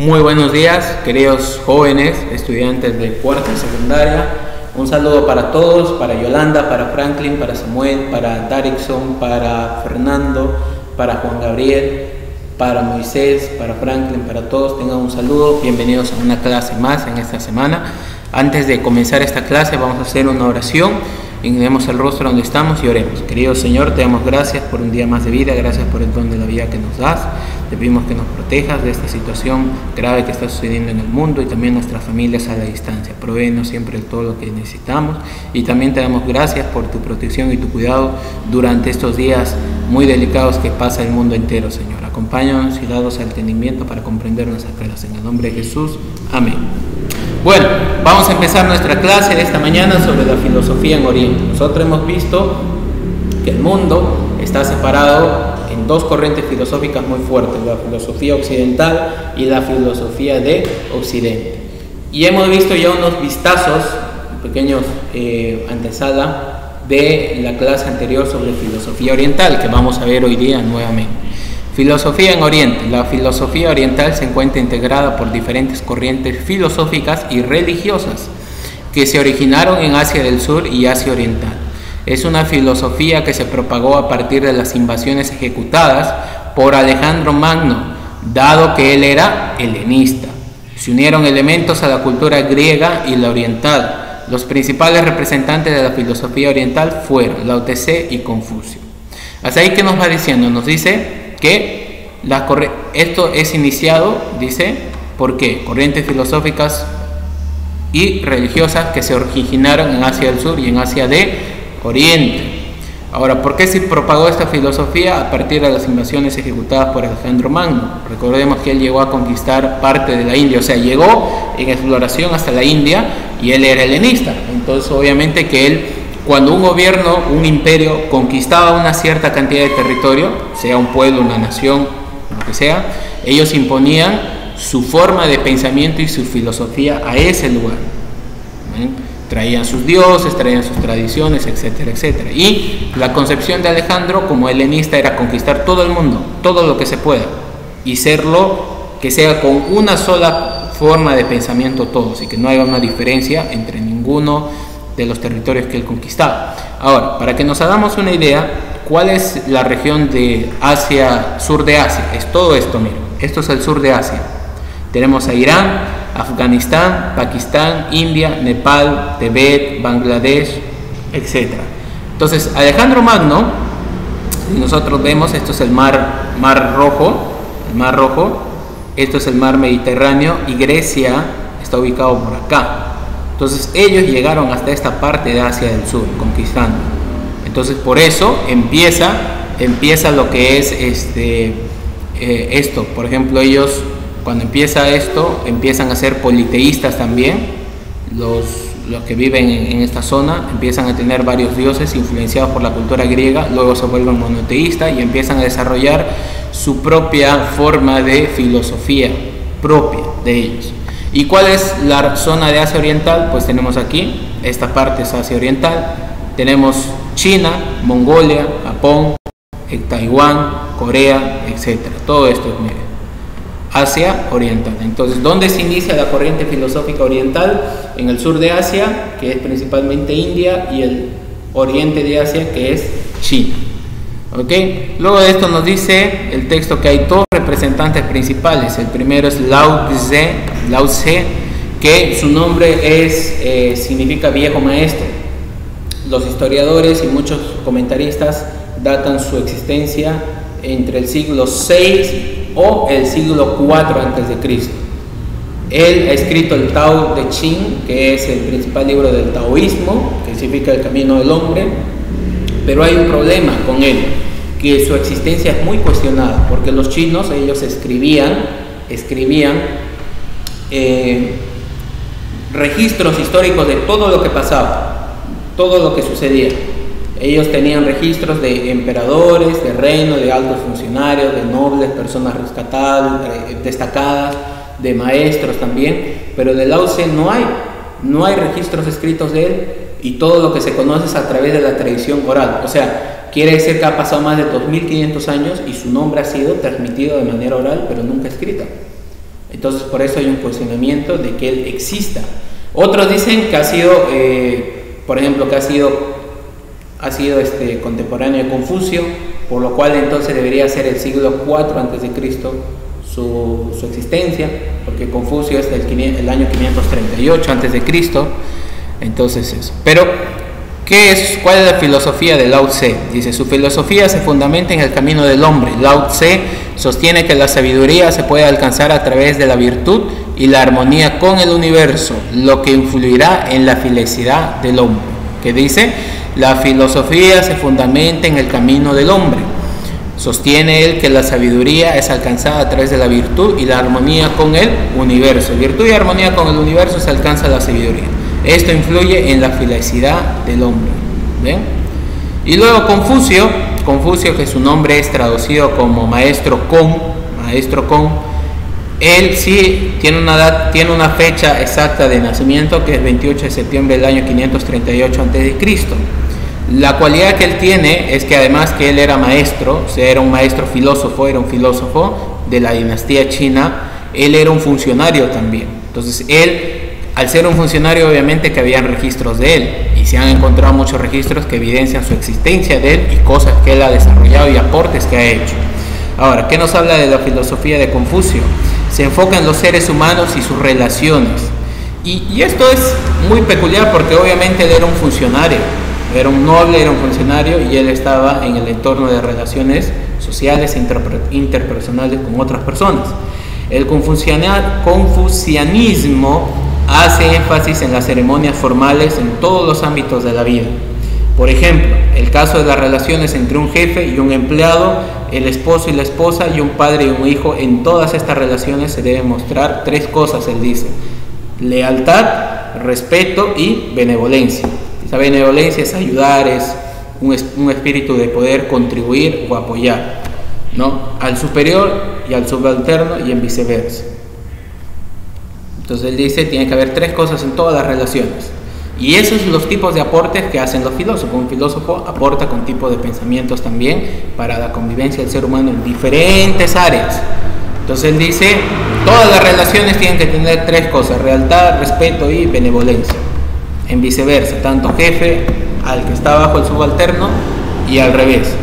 Muy buenos días, queridos jóvenes, estudiantes de cuarta y secundaria. Un saludo para todos, para Yolanda, para Franklin, para Samuel, para Darickson, para Fernando, para Juan Gabriel, para Moisés, para Franklin, para todos. Tengan un saludo, bienvenidos a una clase más en esta semana. Antes de comenzar esta clase vamos a hacer una oración. Inclinemos el rostro donde estamos y oremos. Querido Señor, te damos gracias por un día más de vida, gracias por el don de la vida que nos das. Te pedimos que nos protejas de esta situación grave que está sucediendo en el mundo y también nuestras familias a la distancia. Provéenos siempre de todo lo que necesitamos y también te damos gracias por tu protección y tu cuidado durante estos días muy delicados que pasa el mundo entero, Señor. Acompáñanos y danos el entendimiento para comprender nuestras clases. En el nombre de Jesús, amén. Bueno, vamos a empezar nuestra clase de esta mañana sobre la filosofía en Oriente. Nosotros hemos visto que el mundo está separado en dos corrientes filosóficas muy fuertes, la filosofía occidental y la filosofía de Occidente. Y hemos visto ya unos vistazos, pequeños antesala de la clase anterior sobre filosofía oriental, que vamos a ver hoy día nuevamente. Filosofía en Oriente. La filosofía oriental se encuentra integrada por diferentes corrientes filosóficas y religiosas que se originaron en Asia del Sur y Asia Oriental. Es una filosofía que se propagó a partir de las invasiones ejecutadas por Alejandro Magno, dado que él era helenista. Se unieron elementos a la cultura griega y la oriental. Los principales representantes de la filosofía oriental fueron Lao Tse y Confucio. Hasta ahí, ¿qué nos va diciendo? Nos dice que esto es iniciado, dice, ¿por qué? Corrientes filosóficas y religiosas que se originaron en Asia del Sur y en Asia de Oriente. Ahora, ¿por qué se propagó esta filosofía? A partir de las invasiones ejecutadas por Alejandro Magno. Recordemos que él llegó a conquistar parte de la India, o sea, llegó en exploración hasta la India y él era helenista. Entonces, obviamente que él, cuando un gobierno, un imperio conquistaba una cierta cantidad de territorio, sea un pueblo, una nación, lo que sea, ellos imponían su forma de pensamiento y su filosofía a ese lugar. ¿Ven? Traían sus dioses, traían sus tradiciones, etcétera, etcétera. Y la concepción de Alejandro como helenista era conquistar todo el mundo, todo lo que se pueda, y que sea con una sola forma de pensamiento todos, y que no haya una diferencia entre ninguno de los territorios que él conquistaba. Ahora, para que nos hagamos una idea, ¿cuál es la región de Asia, sur de Asia? Es todo esto, miren. Esto es el sur de Asia. Tenemos a Irán, Afganistán, Pakistán, India, Nepal, Tibet, Bangladesh, etc. Entonces, Alejandro Magno, si nosotros vemos, esto es el mar Rojo, esto es el mar Mediterráneo y Grecia está ubicado por acá. Entonces ellos llegaron hasta esta parte de Asia del Sur, conquistando. Entonces por eso empieza lo que es esto. Por ejemplo, ellos cuando empieza esto, empiezan a ser politeístas también. Los que viven en esta zona empiezan a tener varios dioses influenciados por la cultura griega, luego se vuelven monoteístas y empiezan a desarrollar su propia forma de filosofía propia de ellos. ¿Y cuál es la zona de Asia Oriental? Pues tenemos aquí, esta parte es Asia Oriental, tenemos China, Mongolia, Japón, Taiwán, Corea, etc. Todo esto es, miren, Asia Oriental. Entonces, ¿dónde se inicia la corriente filosófica oriental? En el sur de Asia, que es principalmente India, y el oriente de Asia, que es China. ¿Ok? Luego de esto nos dice el texto que hay dos representantes principales. El primero es Lao Tse, que su nombre significa viejo maestro. Los historiadores y muchos comentaristas datan su existencia entre el siglo VI o el siglo IV a.C. Él ha escrito el Tao Te Ching, que es el principal libro del taoísmo, que significa el camino del hombre. Pero hay un problema con él, que su existencia es muy cuestionada, porque los chinos, ellos escribían registros históricos de todo lo que pasaba, todo lo que sucedía. Ellos tenían registros de emperadores, de reinos, de altos funcionarios, de nobles, personas rescatadas, destacadas, de maestros también, pero de Lao Tse no hay registros escritos de él, y todo lo que se conoce es a través de la tradición oral. O sea, quiere decir que ha pasado más de 2500 años y su nombre ha sido transmitido de manera oral, pero nunca escrita. Entonces por eso hay un cuestionamiento de que él exista. Otros dicen que ha sido, por ejemplo, que ha sido contemporáneo de Confucio, por lo cual entonces debería ser el siglo IV a.C. su existencia, porque Confucio es el año 538 a.C. Entonces eso. Pero ¿cuál es la filosofía de Lao Tse? Dice, su filosofía se fundamenta en el camino del hombre. Lao Tse sostiene que la sabiduría se puede alcanzar a través de la virtud y la armonía con el universo, lo que influirá en la felicidad del hombre. ¿Qué dice? La filosofía se fundamenta en el camino del hombre. Sostiene él que la sabiduría es alcanzada a través de la virtud y la armonía con el universo. Virtud y armonía con el universo se alcanza la sabiduría. Esto influye en la felicidad del hombre. ¿Ven? Y luego Confucio, que su nombre es traducido como maestro Kong, él sí tiene una fecha exacta de nacimiento, que es 28 de septiembre del año 538 a.C. La cualidad que él tiene es que además que él era maestro, o sea, era un maestro filósofo, era un filósofo de la dinastía china, él era un funcionario también. Entonces él, al ser un funcionario, obviamente que habían registros de él, y se han encontrado muchos registros que evidencian su existencia de él y cosas que él ha desarrollado y aportes que ha hecho. Ahora, ¿qué nos habla de la filosofía de Confucio? Se enfoca en los seres humanos y sus relaciones. Y esto es muy peculiar porque obviamente él era un funcionario, era un noble, era un funcionario, y él estaba en el entorno de relaciones sociales e interpersonales con otras personas. El confucianismo hace énfasis en las ceremonias formales en todos los ámbitos de la vida. Por ejemplo, el caso de las relaciones entre un jefe y un empleado, el esposo y la esposa, y un padre y un hijo. En todas estas relaciones se deben mostrar tres cosas, él dice: lealtad, respeto y benevolencia. Esa benevolencia es ayudar, es un espíritu de poder contribuir o apoyar, ¿no?, al superior y al subalterno, y en viceversa. Entonces él dice, tiene que haber tres cosas en todas las relaciones. Y esos son los tipos de aportes que hacen los filósofos. Un filósofo aporta con tipos de pensamientos también para la convivencia del ser humano en diferentes áreas. Entonces él dice, todas las relaciones tienen que tener tres cosas: lealtad, respeto y benevolencia. En viceversa, tanto jefe al que está bajo el subalterno y al revés.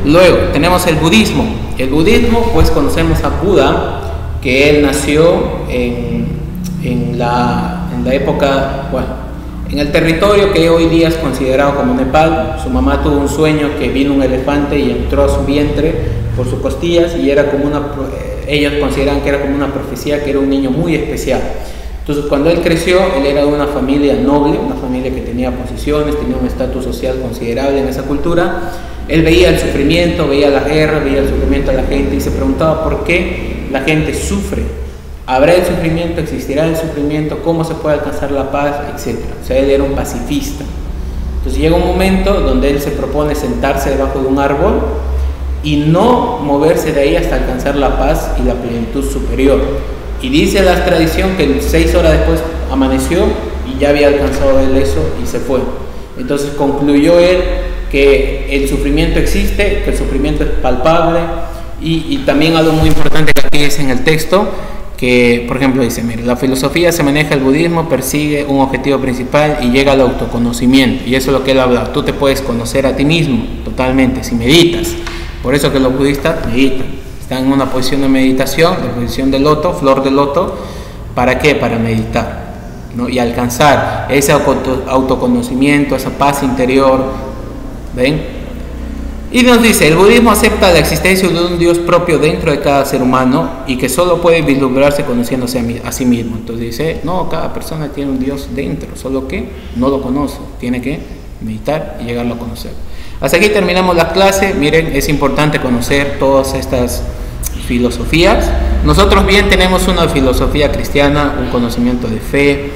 Luego tenemos el budismo. El budismo, pues conocemos a Buda, que él nació en la época, en el territorio que hoy día es considerado como Nepal. Su mamá tuvo un sueño que vino un elefante y entró a su vientre por sus costillas, y era como ellos consideran que era como una profecía, que era un niño muy especial. Entonces cuando él creció, él era de una familia noble, una familia que tenía posiciones, tenía un estatus social considerable en esa cultura. Él veía el sufrimiento, veía la guerra, veía el sufrimiento de la gente, y se preguntaba por qué la gente sufre. ¿Habrá el sufrimiento? ¿Existirá el sufrimiento? ¿Cómo se puede alcanzar la paz? Etcétera. O sea, él era un pacifista. Entonces llega un momento donde él se propone sentarse debajo de un árbol y no moverse de ahí hasta alcanzar la paz y la plenitud superior. Y dice la tradición que 6 horas después amaneció y ya había alcanzado él eso y se fue. Entonces concluyó él que el sufrimiento existe, que el sufrimiento es palpable, y también algo muy importante que aquí dice en el texto, que por ejemplo dice, mire, la filosofía se maneja, el budismo persigue un objetivo principal y llega al autoconocimiento, y eso es lo que él habla. Tú te puedes conocer a ti mismo totalmente si meditas. Por eso que los budistas meditan, están en una posición de meditación, de posición de loto, flor de loto. ¿Para qué? Para meditar, ¿no?, y alcanzar ese autoconocimiento, esa paz interior. ¿Ven? Y nos dice, el budismo acepta la existencia de un Dios propio dentro de cada ser humano y que solo puede vislumbrarse conociéndose a sí mismo. Entonces dice, no, cada persona tiene un Dios dentro, solo que no lo conoce, tiene que meditar y llegarlo a conocer. Hasta aquí terminamos la clase. Miren, es importante conocer todas estas filosofías. Nosotros bien tenemos una filosofía cristiana, un conocimiento de fe,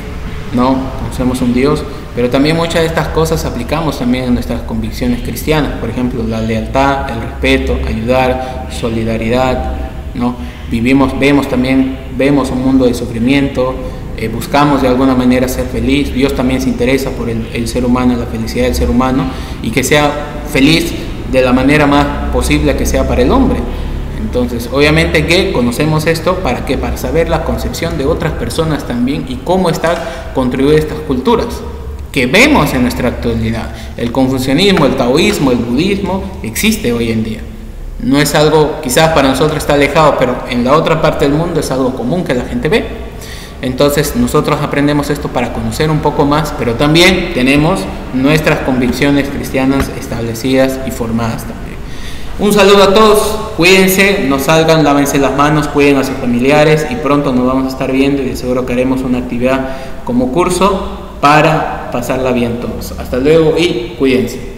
¿no? Conocemos un Dios, pero también muchas de estas cosas aplicamos también en nuestras convicciones cristianas. Por ejemplo, la lealtad, el respeto, ayudar, solidaridad, ¿no? Vemos un mundo de sufrimiento, buscamos de alguna manera ser feliz. Dios también se interesa por el ser humano, la felicidad del ser humano, y que sea feliz de la manera más posible que sea para el hombre. Entonces, obviamente que conocemos esto, ¿para qué? Para saber la concepción de otras personas también y cómo están contribuidas estas culturas que vemos en nuestra actualidad. El confucianismo, el taoísmo, el budismo existe hoy en día. No es algo, quizás para nosotros está alejado, pero en la otra parte del mundo es algo común que la gente ve. Entonces nosotros aprendemos esto para conocer un poco más, pero también tenemos nuestras convicciones cristianas establecidas y formadas también. Un saludo a todos, cuídense, no salgan, lávense las manos, cuiden a sus familiares y pronto nos vamos a estar viendo y de seguro que haremos una actividad como curso para pasarla bien todos. Hasta luego y cuídense.